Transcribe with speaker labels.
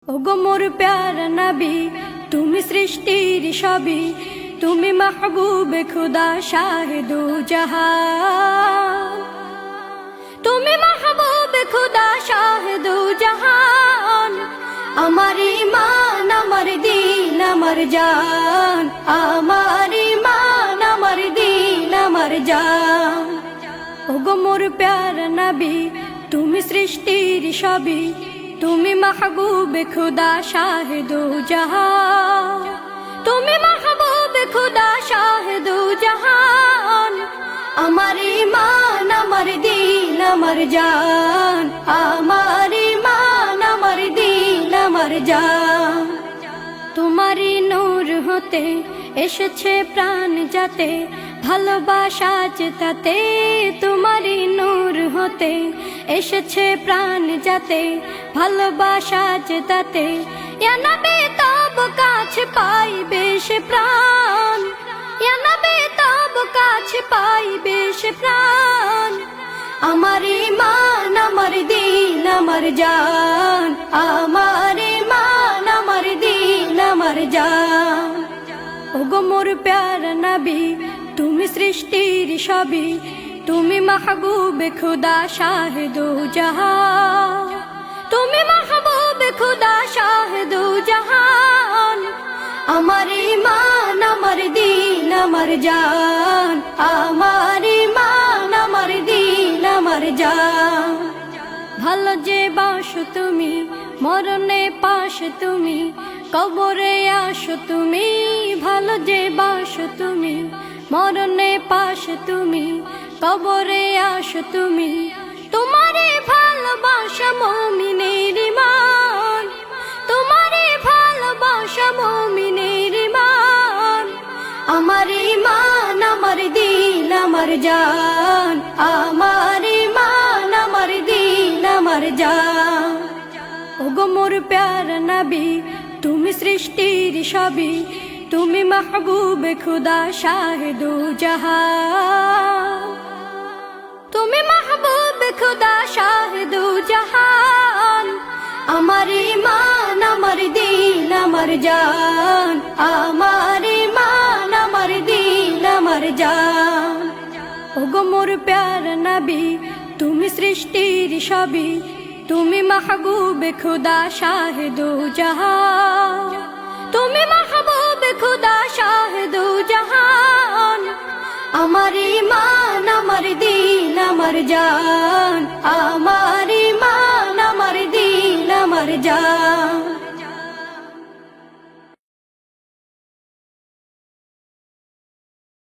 Speaker 1: ওগো মোর প্যারা নবী, তুমি সৃষ্টির সবই, তুমি মাহবুবে খুদা শাহিদু জাহান, তুমি মাহবুবে খুদা শাহিদু জাহান। আমার ঈমান আমার দিন আমার জান, আমার ঈমান আমার দিন আমার জান। ওগো মোর প্যারা নবী, তুমি সৃষ্টির সবই, তুমি মাহবুবে খুদা শাহিদু জাহান, তুমি মাহবুবে খুদা শাহিদু জাহান। আমার ঈমান আমার দিন আমার জান, আমার ঈমান আমার দিন আমার জান। তোমারই নূর হতে এসেছে প্রাণ যাতে, ভালোবাসা চেতাতে। তোমারই নূর হতে এসেছে প্রাণ যাতে, ভালোবাসা চেতাতে। ইয়া নবী তব কাছে পাইবে সে প্রাণ, ইয়া নবী তব কাছে পাইবে সে প্রাণ। আমার ঈমান আমার দিন আমার জান, আমার ঈমান আমার দিন আমার জান। ওগো মোর প্যারা নবী, তুমি সৃষ্টির সবই, তুমি মাহবুবে খুদা শাহিদু জাহান, তুমি মাহবুবে খুদা শাহিদু জাহান। আমার ঈমান আমার দিন আমার জান, আমার ঈমান আমার দিন আমার জান। ভালো যে বাসো তুমি, মরণে পাশ তুমি, কবরে আসো তুমি। ভালো যে বাসো তুমি, মরণে পাশ তুমি, কবরে আসো তুমি। তোমারে ভালোবাসা মুমিনের ঈমান, তোমারে ভালোবাসা মুমিনের ঈমান। আমার ঈমান আমার দিন আমার জান, আমার ঈমান আমার দিন আমার জান। ওগো মোর প্যারা নবী, তুমি সৃষ্টির সবই, তুমি মাহবুবে খুদা শাহিদু জাহান, তুমি মাহবুবে খুদা শাহিদু জাহান। আমার ঈমান আমার দিন আমার জান, আমার ঈমান আমার দিন আমার জান। ওগো মোর প্যারা নবী, তুমি সৃষ্টির সবই, তুমি মাহবুবে খুদা শাহিদু জাহান, তুমি মাহবুবে খুদা শাহিদু জাহান। আমার ঈমান আমার দিন আমার জান, আমার ঈমান আমার দিন আমার জান।